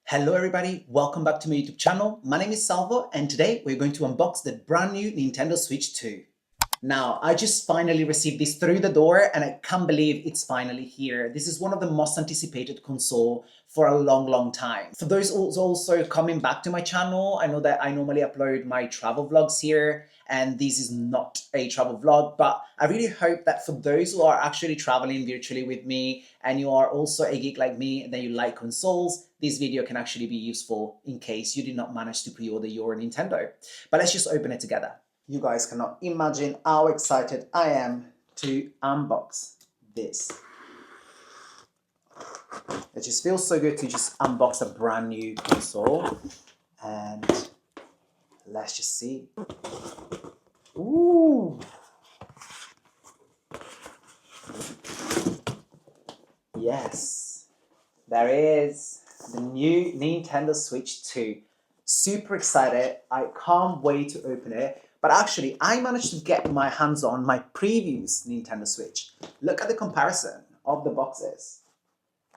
Hello everybody, welcome back to my YouTube channel. My name is Salvo and today we're going to unbox the brand new Nintendo Switch 2. Now, I just finally received this through the door and I can't believe it's finally here. This is one of the most anticipated console for a long time. For those also coming back to my channel, I know that I normally upload my travel vlogs here and this is not a travel vlog, but I really hope that for those who are actually traveling virtually with me and you are also a geek like me and that you like consoles, this video can actually be useful in case you did not manage to pre-order your Nintendo. But let's just open it together. You guys cannot imagine how excited I am to unbox this. It just feels so good to just unbox a brand new console. And let's just see. Ooh! Yes, there is the new Nintendo Switch 2. Super excited. I can't wait to open it. But actually, I managed to get my hands on my previous Nintendo Switch. Look at the comparison of the boxes.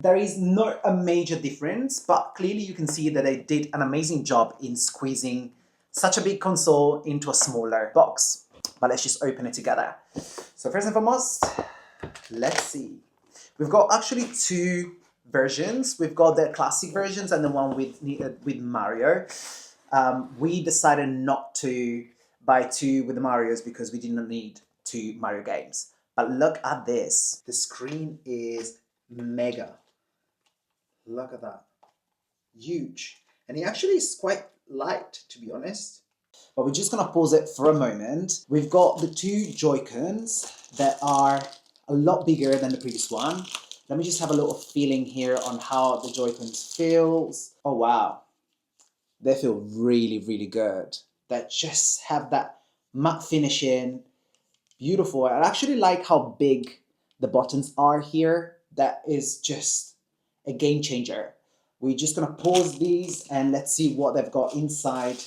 There is not a major difference, but clearly you can see that they did an amazing job in squeezing such a big console into a smaller box. But let's just open it together. So first and foremost, let's see. We've got actually two versions. We've got the classic versions and the one with Mario. We decided not to buy two with the Marios because we did not need two Mario games. But look at this. The screen is mega. Look at that. Huge. And it actually is quite light, to be honest. But we're just going to pause it for a moment. We've got the two Joy-Cons that are a lot bigger than the previous one. Let me just have a little feeling here on how the Joy-Cons feels. Oh, wow. They feel really good. That just have that matte finishing. Beautiful. I actually like how big the buttons are here. That is just a game changer. We're just gonna pause these and let's see what they've got inside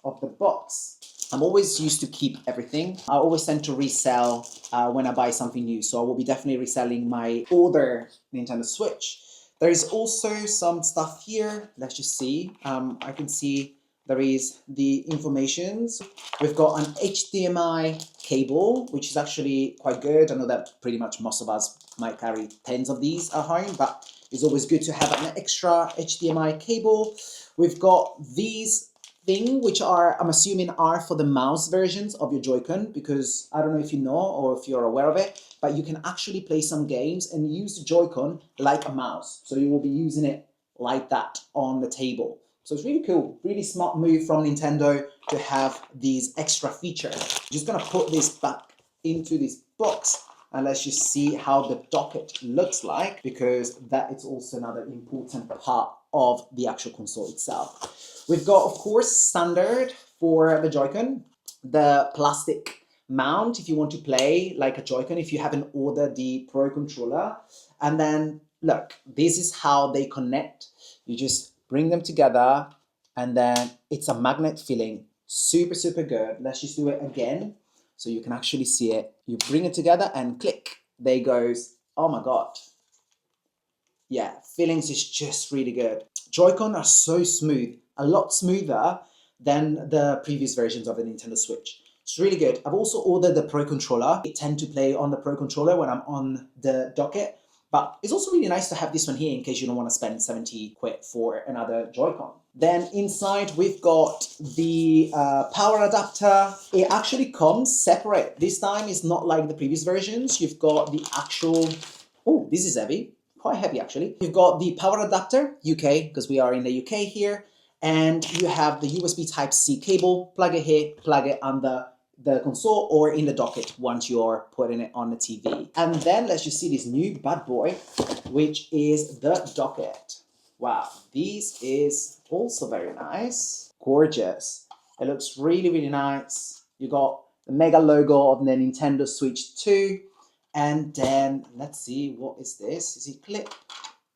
of the box. I'm always used to keep everything. I always tend to resell when I buy something new. So I will be definitely reselling my older Nintendo Switch. There is also some stuff here. Let's just see. I can see there is the informations. We've got an HDMI cable, which is actually quite good. I know that pretty much most of us might carry tens of these at home, but it's always good to have an extra HDMI cable. We've got these things, which are, I'm assuming, are for the mouse versions of your Joy-Con, because I don't know if you know or if you're aware of it, but you can actually play some games and use the Joy-Con like a mouse. So you will be using it like that on the table. So it's really cool, really smart move from Nintendo to have these extra features. I'm just gonna put this back into this box and let's just see how the docket looks like, because that is also another important part of the actual console itself. We've got, of course, standard for the Joy-Con, the plastic mount if you want to play like a Joy-Con, if you haven't ordered the Pro Controller. And then, look, this is how they connect. You just bring them together and then it's a magnet feeling. Super good. Let's just do it again so you can actually see it. You bring it together and click. There goes. Oh my God. Yeah, feelings is just really good. Joy-Con are so smooth, a lot smoother than the previous versions of the Nintendo Switch. It's really good. I've also ordered the Pro Controller. I tend to play on the Pro Controller when I'm on the docket, but it's also really nice to have this one here in case you don't want to spend 70 quid for another Joy-Con. Then inside we've got the power adapter. It actually comes separate. This time it's not like the previous versions. You've got the actual, oh, this is heavy. Quite heavy actually. You've got the power adapter, UK, because we are in the UK here, and you have the USB Type-C cable. Plug it here, plug it under the console or in the docket once you're putting it on the TV. And then let's just see this new bad boy, which is the docket. Wow, this is also very nice. Gorgeous. It looks really nice. You got the mega logo of the Nintendo Switch 2. And then let's see, what is this? Is it clip?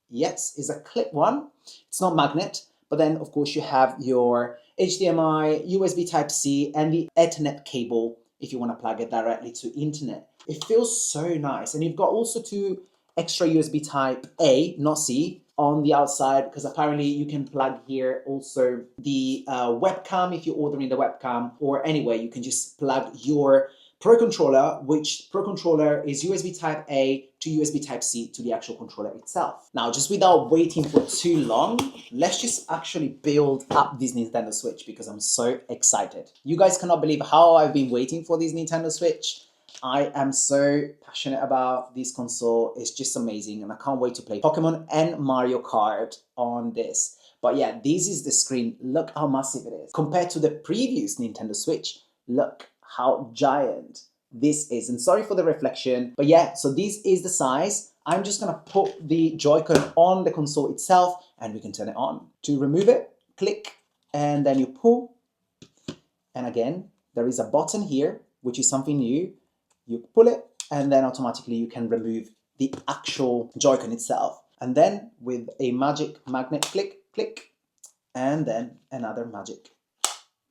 Yes, it's a clip one. It's not magnet, but then of course you have your HDMI, USB Type-C, and the Ethernet cable if you want to plug it directly to internet. It feels so nice. And you've got also two extra USB Type A, not C, on the outside, because apparently you can plug here also the webcam if you're ordering the webcam, or anyway, you can just plug your Pro controller, which Pro controller is USB Type A to USB Type C to the actual controller itself. Now, just without waiting for too long, let's just actually build up this Nintendo Switch because I'm so excited. You guys cannot believe how I've been waiting for this Nintendo Switch. I am so passionate about this console. It's just amazing, and I can't wait to play Pokemon and Mario Kart on this. But yeah, this is the screen. Look how massive it is. Compared to the previous Nintendo Switch, look how giant this is. And sorry for the reflection, but yeah, so this is the size. I'm just gonna put the Joy-Con on the console itself and we can turn it on. To remove it, click, and then you pull. And again, there is a button here, which is something new. You pull it, and then automatically you can remove the actual Joy-Con itself. And then with a magic magnet, click, click, and then another magic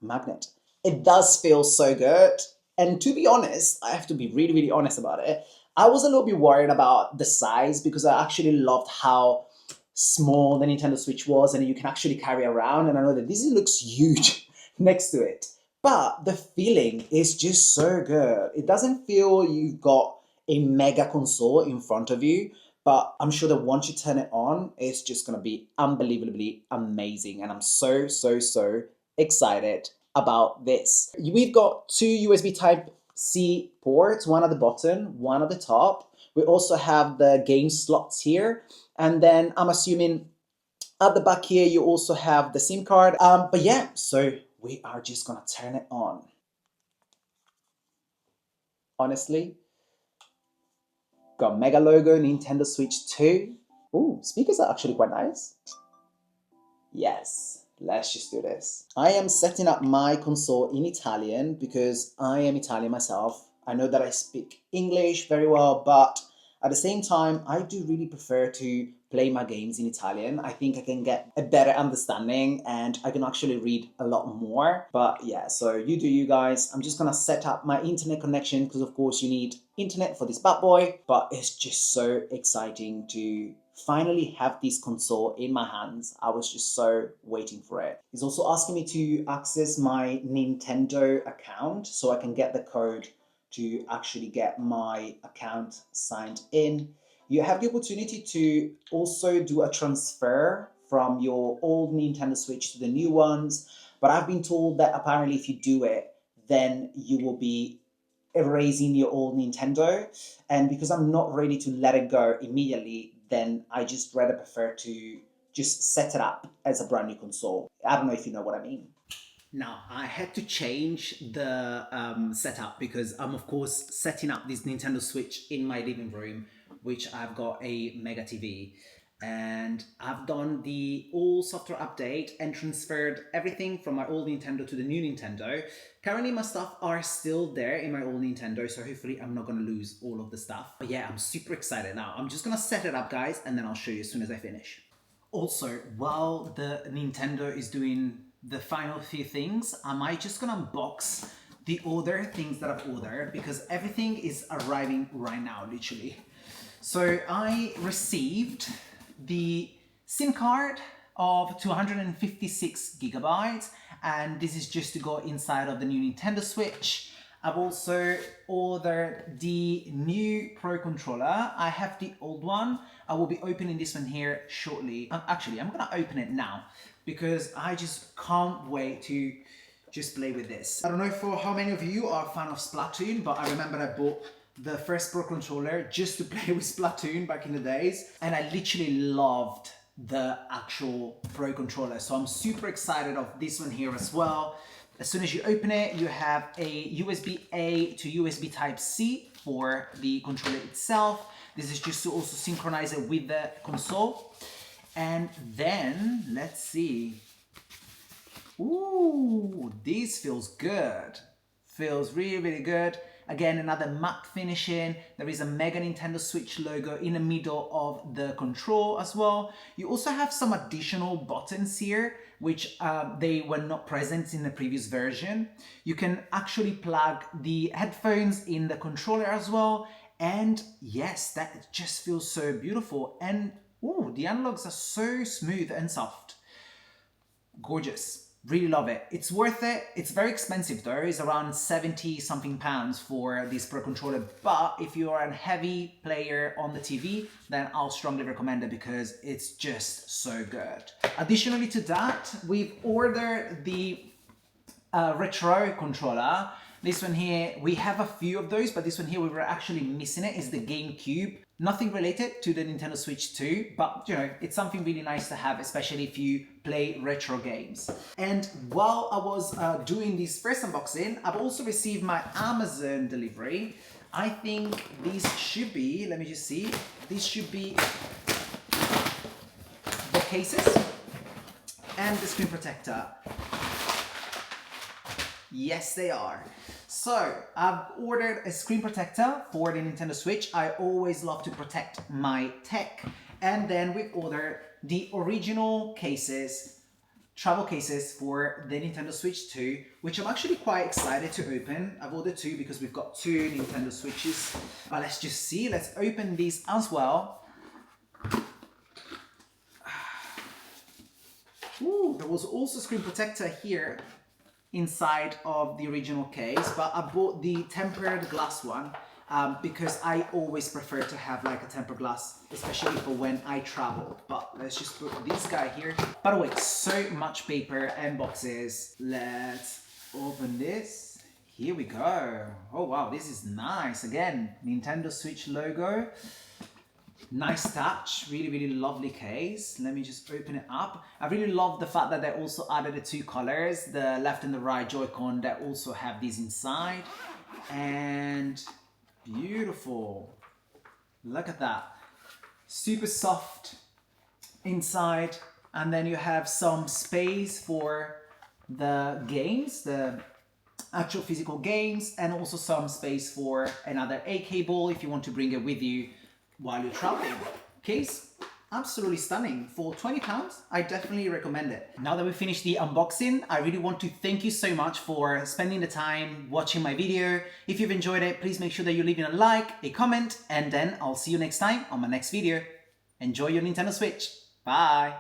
magnet. It does feel so good. And to be honest, I have to be really, really honest about it. I was a little bit worried about the size because I actually loved how small the Nintendo Switch was and you can actually carry around. And I know that this looks huge next to it. But the feeling is just so good. It doesn't feel you've got a mega console in front of you, but I'm sure that once you turn it on, it's just gonna be unbelievably amazing. And I'm so, so, so excited about this. We've got two USB Type-C ports, one at the bottom, one at the top. We also have the game slots here. And then I'm assuming at the back here, you also have the SIM card. But yeah, so we are just gonna turn it on. Honestly, got mega logo, Nintendo Switch 2. Ooh, speakers are actually quite nice. Yes, let's just do this. I am setting up my console in Italian because I am Italian myself. I know that I speak English very well, but at the same time, I do really prefer to play my games in Italian. I think I can get a better understanding and I can actually read a lot more. But yeah, so you do you guys. I'm just gonna set up my internet connection because of course you need internet for this bad boy. But it's just so exciting to finally have this console in my hands. I was just so waiting for it. It's also asking me to access my Nintendo account so I can get the code to actually get my account signed in. You have the opportunity to also do a transfer from your old Nintendo Switch to the new ones, but I've been told that apparently if you do it, then you will be erasing your old Nintendo. And because I'm not ready to let it go immediately, then I just rather prefer to just set it up as a brand new console. I don't know if you know what I mean. Now, I had to change the setup because I'm, of course, setting up this Nintendo Switch in my living room, which I've got a Mega TV. And I've done the all software update and transferred everything from my old Nintendo to the new Nintendo. Currently, my stuff are still there in my old Nintendo, so hopefully I'm not going to lose all of the stuff. But yeah, I'm super excited. Now, I'm just going to set it up, guys, and then I'll show you as soon as I finish. Also, while the Nintendo is doing the final few things, I might just gonna unbox the other things that I've ordered because everything is arriving right now, literally. So I received the SIM card of 256 gigabytes, and this is just to go inside of the new Nintendo Switch. I've also ordered the new Pro controller. I have the old one. I will be opening this one here shortly. Actually, I'm gonna open it now because I just can't wait to just play with this. I don't know for how many of you are a fan of Splatoon, but I remember I bought the first Pro controller just to play with Splatoon back in the days, and I literally loved the actual Pro controller. So I'm super excited of this one here as well. As soon as you open it, you have a USB-A to USB Type-C for the controller itself. This is just to also synchronize it with the console. And then, let's see. Ooh, this feels good. Feels really, really good. Again, another matte finishing. There is a Mega Nintendo Switch logo in the middle of the control as well. You also have some additional buttons here, which they were not present in the previous version. You can actually plug the headphones in the controller as well. And yes, that just feels so beautiful. And Oh, the analogs are so smooth and soft. Gorgeous. Really love it. It's worth it. It's very expensive though. It's around 70 something pounds for this Pro Controller. But if you are a heavy player on the TV, then I'll strongly recommend it because it's just so good. Additionally to that, we've ordered the retro controller. This one here, we have a few of those, but this one here we were actually missing it, is the GameCube. Nothing related to the Nintendo Switch 2, but you know, it's something really nice to have, especially if you play retro games. And while I was doing this first unboxing, I've also received my Amazon delivery. I think these should be, let me just see, these should be the cases and the screen protector. Yes, they are. So, I've ordered a screen protector for the Nintendo Switch. I always love to protect my tech. And then we've ordered the original cases, travel cases for the Nintendo Switch 2, which I'm actually quite excited to open. I've ordered two because we've got two Nintendo Switches. But let's just see. Let's open these as well. Ooh, there was also a screen protector here inside of the original case, but I bought the tempered glass one because I always prefer to have like a tempered glass, especially for when I travel. But let's just put this guy here. By the way, so much paper and boxes. Let's open this. Here we go. Oh wow, this is nice. Again, Nintendo Switch logo. Nice touch, really, really lovely case. Let me just open it up. I really love the fact that they also added the two colors, the left and the right Joy-Con, that also have these inside. And beautiful. Look at that. Super soft inside. And then you have some space for the games, the actual physical games, and also some space for another A cable if you want to bring it with you while you're traveling. Case, absolutely stunning. For £20, I definitely recommend it. Now that we finished the unboxing, I really want to thank you so much for spending the time watching my video. If you've enjoyed it, please make sure that you're leaving a like, a comment, and then I'll see you next time on my next video. Enjoy your Nintendo Switch. Bye.